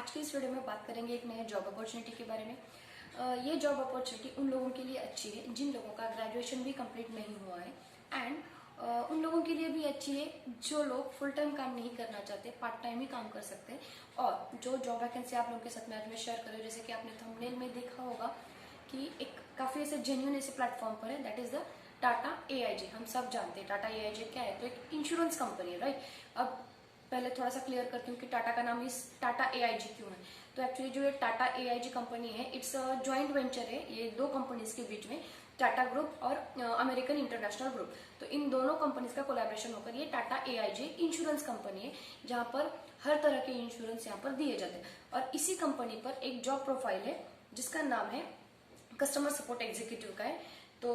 आज की इस वीडियो में बात करेंगे एक नए जॉब अपॉर्चुनिटी के बारे में। ये जॉब अपॉर्चुनिटी उन लोगों के लिए अच्छी है जिन लोगों का ग्रेजुएशन भी कंप्लीट नहीं हुआ है एंड उन लोगों के लिए भी अच्छी है जो लोग फुल टाइम काम नहीं करना चाहते, पार्ट टाइम ही काम कर सकते हैं। और जो जॉब वैकेंसी आप लोगों के साथ में आज मैं शेयर कर रही हूँ, जैसे कि आपने थंबनेल में देखा होगा कि एक काफी ऐसे जेन्युइन ऐसे प्लेटफॉर्म पर है, that is the Tata AIG. हम सब जानते हैं टाटा एआईजी क्या है, तो एक इंश्योरेंस कंपनी है, राइट। अब पहले थोड़ा सा क्लियर करती हूँ कि टाटा का नाम इस टाटा एआईजी क्यों है। तो एक्चुअली जो ये टाटा एआईजी कंपनी है, इट्स अ जॉइंट वेंचर है ये दो कंपनीज के बीच में, टाटा ग्रुप और अमेरिकन इंटरनेशनल ग्रुप। तो इन दोनों कंपनीज का कोलैबोरेशन होकर ये टाटा एआईजी इंश्योरेंस कंपनी है, जहां पर हर तरह के इंश्योरेंस यहाँ पर दिए जाते हैं। और इसी कंपनी पर एक जॉब प्रोफाइल है जिसका नाम है कस्टमर सपोर्ट एग्जीक्यूटिव का है। तो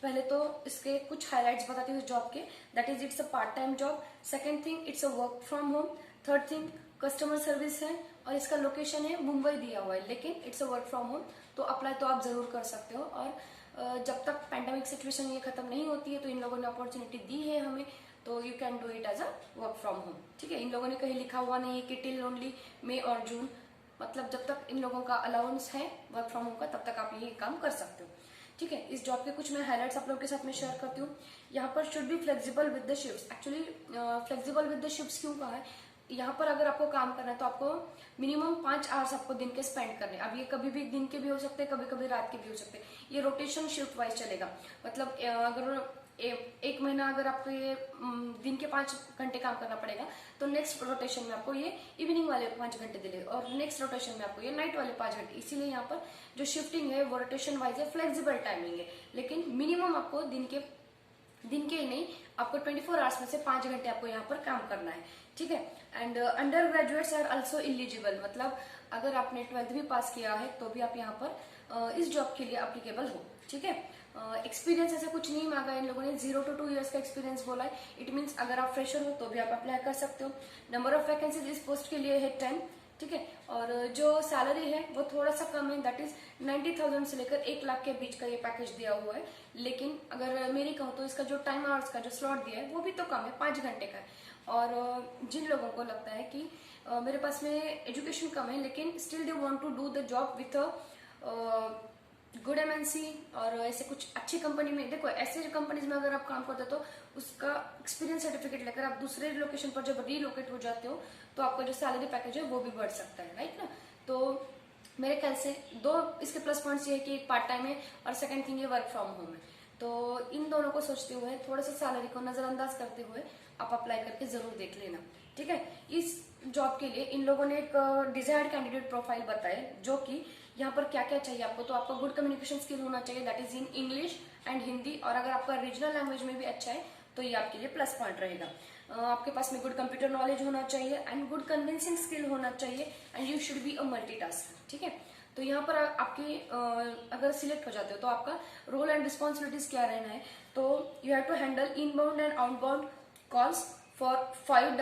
पहले तो इसके कुछ हाइलाइट्स बताती हूँ जॉब के, that is it's a part time job. Second thing it's a work from home. Third thing customer service है और इसका लोकेशन है मुंबई दिया हुआ है, लेकिन it's a work from home. तो अप्लाई तो आप जरूर कर सकते हो। और जब तक पैंडेमिक सिचुएशन ये खत्म नहीं होती है तो इन लोगों ने अपॉर्चुनिटी दी है हमें, तो you can do it as a work from home. ठीक है, इन लोगों ने कहीं लिखा हुआ नहीं है कि टिल ओनली मई और जून, मतलब जब तक इन लोगों का अलाउंस है वर्क फ्रॉम होम का तब तक आप ये काम कर सकते हो। ठीक है, इस जॉब के कुछ मैं हाइलाइट्स आप लोगों के साथ में शेयर करती हूँ। यहाँ पर should be flexible with the shifts. Actually flexible with the shifts क्यों कहा है, यहाँ पर अगर आपको काम करना है तो आपको मिनिमम 5 आवर्स आपको दिन के स्पेंड करने। अब ये कभी भी दिन के भी हो सकते हैं, कभी कभी रात के भी हो सकते हैं। ये रोटेशन शिफ्ट वाइज चलेगा, मतलब अगर एक महीना अगर आपको ये दिन के 5 घंटे काम करना पड़ेगा तो नेक्स्ट रोटेशन में आपको ये इवनिंग वाले 5 घंटे दिले, और नेक्स्ट रोटेशन में आपको ये नाइट वाले 5 घंटे। इसीलिए यहाँ पर जो शिफ्टिंग है वो रोटेशन वाइज है, फ्लेक्सिबल टाइमिंग है, लेकिन मिनिमम आपको दिन के ही नहीं, आपको 24 आवर्स में से 5 घंटे आपको यहाँ पर काम करना है। ठीक है, and undergraduates are also eligible, मतलब अगर आपने 12th भी पास किया है तो भी आप यहाँ पर इस जॉब के लिए अप्लीकेबल हो। ठीक है, एक्सपीरियंस ऐसा कुछ नहीं मांगा इन लोगों ने, 0 to 2 years का एक्सपीरियंस बोला है। इट मीन्स अगर आप फ्रेशर हो तो भी आप अप्लाई कर सकते हो। नंबर ऑफ वैकेंसीज इस पोस्ट के लिए है 10। ठीक है, और जो सैलरी है वो थोड़ा सा कम है, दैट इज 90,000 से लेकर 1 लाख के बीच का ये पैकेज दिया हुआ है। लेकिन अगर मेरी कहूँ तो इसका जो टाइम आवर्स का जो स्लॉट दिया है वो भी तो कम है, 5 घंटे का है। और जिन लोगों को लगता है कि मेरे पास में एजुकेशन कम है लेकिन still they want to do the job with good MNC और ऐसे कुछ अच्छी कंपनी में, देखो ऐसे कंपनीज में अगर आप काम करते हो तो उसका एक्सपीरियंस सर्टिफिकेट लेकर आप दूसरे लोकेशन पर जब रीलोकेट हो जाते हो तो आपका जो सैलरी पैकेज है वो भी बढ़ सकता है, राइट ना। तो मेरे ख्याल से दो इसके प्लस पॉइंट्स ये है कि एक पार्ट टाइम है और सेकंड थिंग ये वर्क फ्रॉम होम है। तो इन दोनों को सोचते हुए, थोड़ा सा सैलरी को नजरअंदाज करते हुए आप अप्लाई करके जरूर देख लेना। ठीक है, इस जॉब के लिए इन लोगों ने एक डिजायर्ड कैंडिडेट प्रोफाइल बताया, जो कि यहाँ पर क्या क्या चाहिए आपको। तो आपको गुड कम्युनिकेशन स्किल होना चाहिए, that is in English and Hindi, और अगर आपका रीजनल लैंग्वेज में भी अच्छा है तो ये आपके लिए प्लस पॉइंट रहेगा। आपके पास में गुड कंप्यूटर नॉलेज होना चाहिए एंड गुड कन्विंसिंग स्किल होना चाहिए and you should be a multitasker. ठीक है, तो यहाँ पर आपकी अगर सिलेक्ट हो जाते हो तो आपका रोल एंड रिस्पॉन्सिबिलिटीज क्या रहना है। तो you have to handle inbound and outbound calls for 5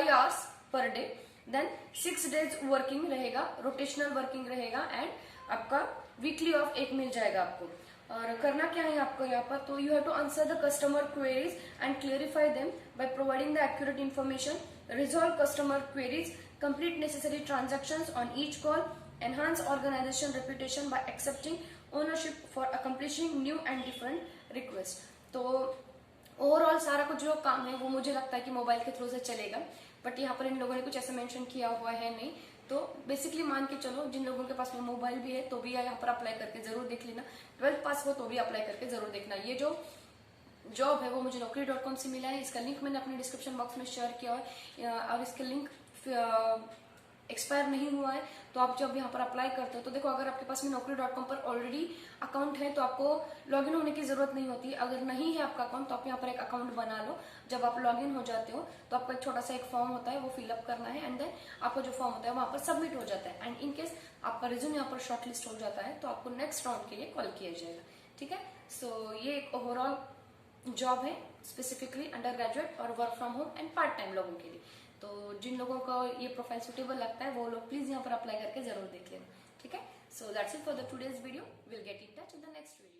hours पर डे, देन 6 days वर्किंग रहेगा, रोटेशनल वर्किंग रहेगा एंड आपका वीकली ऑफ एक मिल जाएगा आपको। और करना क्या है आपको यहाँ पर, तो you have to answer the customer queries and clarify them by providing the accurate information, resolve customer queries, complete necessary transactions on each call, enhance organization reputation by accepting ownership for accomplishing new and different requests। तो overall सारा कुछ जो काम है वो मुझे लगता है कि मोबाइल के थ्रू से चलेगा, बट यहाँ पर इन लोगों ने कुछ ऐसा मेंशन किया हुआ है नहीं। तो बेसिकली मान के चलो जिन लोगों के पास में मोबाइल भी है तो भी यहाँ पर अप्लाई करके जरूर देख लेना, 12th पास हो तो भी अप्लाई करके जरूर देखना। ये जो जॉब है वो मुझे naukri.com से मिला है, इसका लिंक मैंने अपने डिस्क्रिप्शन बॉक्स में शेयर किया है, और इसका लिंक एक्सपायर नहीं हुआ है। तो आप जब यहाँ पर अप्लाई करते हो तो देखो, अगर आपके पास में naukri.com पर ऑलरेडी अकाउंट है तो आपको लॉगिन होने की जरूरत नहीं होती। अगर नहीं है आपका अकाउंट तो आप यहाँ पर एक अकाउंट बना लो। जब आप लॉगिन हो जाते हो तो आपका एक छोटा सा एक फॉर्म होता है, वो फिलअप करना है एंड देन आपका जो फॉर्म होता है वहां पर सबमिट हो जाता है। एंड इन केस आपका रिज्यूम यहाँ पर शॉर्टलिस्ट हो जाता है तो आपको नेक्स्ट राउंड के लिए कॉल किया जाएगा। ठीक है, सो ये एक ओवरऑल जॉब है स्पेसिफिकली अंडर ग्रेजुएट और work from home and part time लोगों के लिए। तो जिन लोगों को ये प्रोफाइल सुटेबल लगता है वो लोग प्लीज यहाँ पर अप्लाई करके जरूर देख लेना। ठीक है, so that's it for the today's video, will get in touch in the next video.